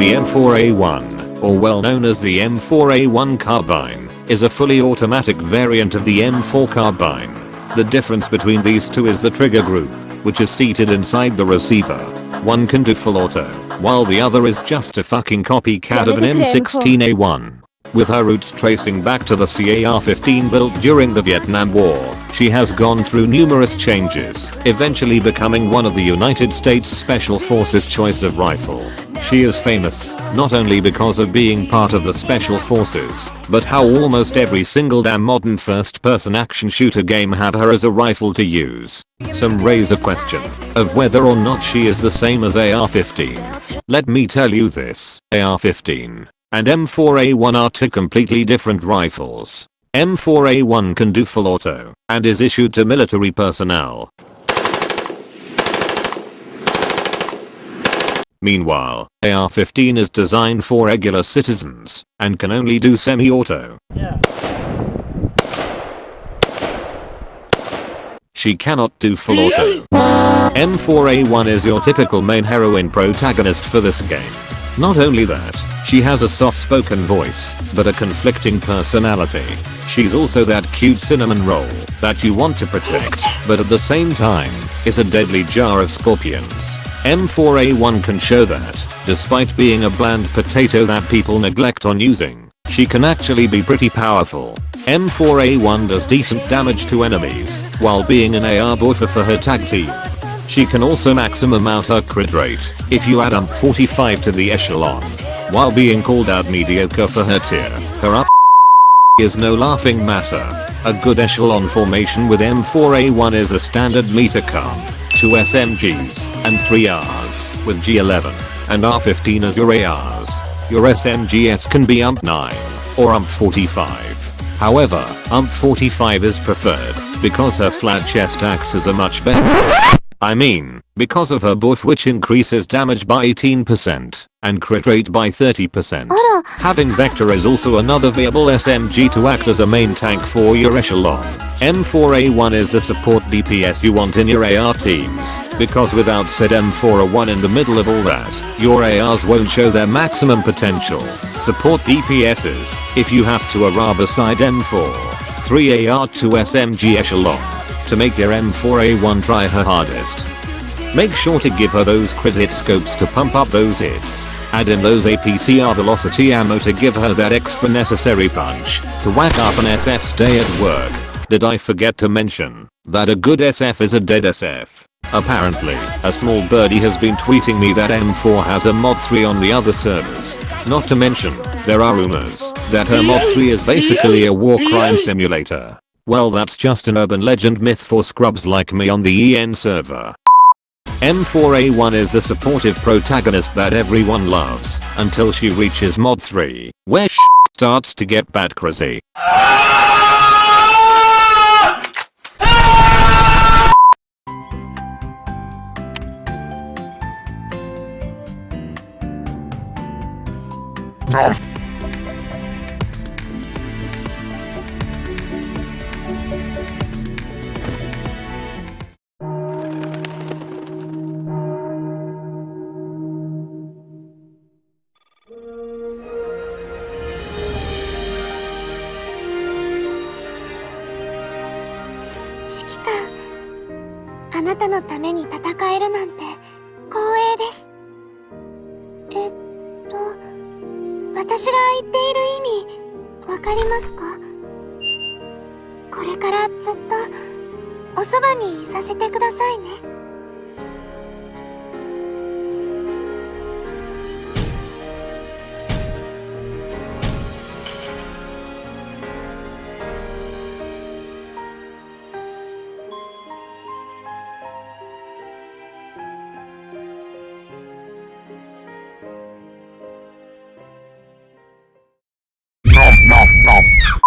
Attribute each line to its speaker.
Speaker 1: The M4A1, or well known as the M4A1 carbine, is a fully automatic variant of the M4 carbine. The difference between these two is the trigger group, which is seated inside the receiver. One can do full auto, while the other is just a fucking copycat of an M16A1. With her roots tracing back to the CAR-15 built during the Vietnam War, she has gone through numerous changes, eventually becoming one of the United States Special Forces choice of rifle. She is famous, not only because of being part of the Special Forces, but how almost every single damn modern first-person action shooter game have her as a rifle to use. Some raise a question of whether or not she is the same as AR-15. Let me tell you this, AR-15 and M4A1 are two completely different rifles. M4A1 can do full auto and is issued to military personnel. Meanwhile, AR-15 is designed for regular citizens and can only do semi-auto. She cannot do full auto. M4A1 is your typical main heroine protagonist for this game. Not only that, she has a soft-spoken voice, but a conflicting personality. She's also that cute cinnamon roll that you want to protect, but at the same time, is a deadly jar of scorpions. M4A1 can show that, despite being a bland potato that people neglect on using, she can actually be pretty powerful. M4A1 does decent damage to enemies, while being an AR buffer for her tag team. She can also maximum out her crit rate if you add UMP45 to the echelon, while being called out mediocre for her tier. Her up is no laughing matter. A good echelon formation with M4A1 is a standard meter comp, 2 SMGs and 3 Rs, with G11 and R15 as your ARs. Your SMGs can be UMP9 or UMP45. However, UMP45 is preferred because her flat chest acts as a much better because of her buff, which increases damage by 18% and crit rate by 30%. Having Vector is also another viable SMG to act as a main tank for your echelon. M4A1 is the support DPS you want in your AR teams, because without said M4A1 in the middle of all that, your ARs won't show their maximum potential. Support DPSs if you have to AR beside M4, 3 AR 2 SMG echelon to make your M4A1 try her hardest. Make sure to give her those crit hit scopes to pump up those hits. Add in those APCR velocity ammo to give her that extra necessary punch to whack up an SF's day at work. Did I forget to mention that a good SF is a dead SF? Apparently, a small birdie has been tweeting me that M4 has a mod 3 on the other servers. Not to mention, there are rumors that her mod 3 is basically a war crime simulator. Well, that's just an urban legend myth for scrubs like me on the EN server. M4A1 is the supportive protagonist that everyone loves, until she reaches mod 3, where starts to get bat crazy.
Speaker 2: 指揮官、あなたのために戦えるなんて光栄です。私が言っている意味、わかりますか？これからずっとおそばにいさせてくださいね。
Speaker 3: Nom nom nom.